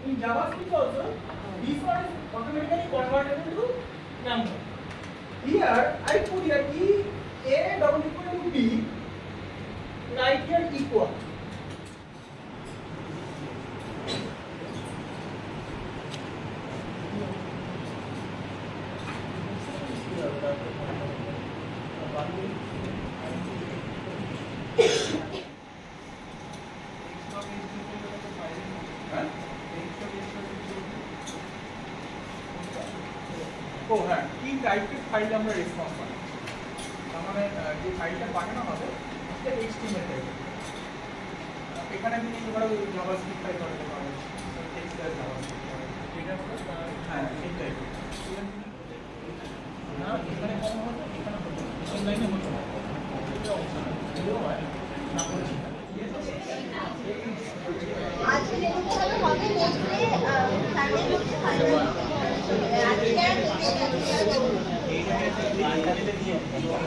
In JavaScript also, this one is automatically converted into number. Here I put here A double equal to B, write here equal. Oh, হ্যাঁ, কি টাইপের file আমরা response পাই, তার মানে যে ফাইলটা পাঠানো হবে সেটা HTML টাইপের। এখানে আপনি ধরো জাভাস্ক্রিপ্ট ফাইল পাঠাতে পারেন, টেক্সট আর জাভাস্ক্রিপ্ট এটা হলো হ্যাঁ এই টাইপের। না এখানে কম হবে, এখানে হবে অনলাইনে হতো না, এটা অপশন এগুলো হয় না বলছি আজকে দেখতে হবে হবে মোস্টলি সানডে মধ্যে ভালো আজকে আর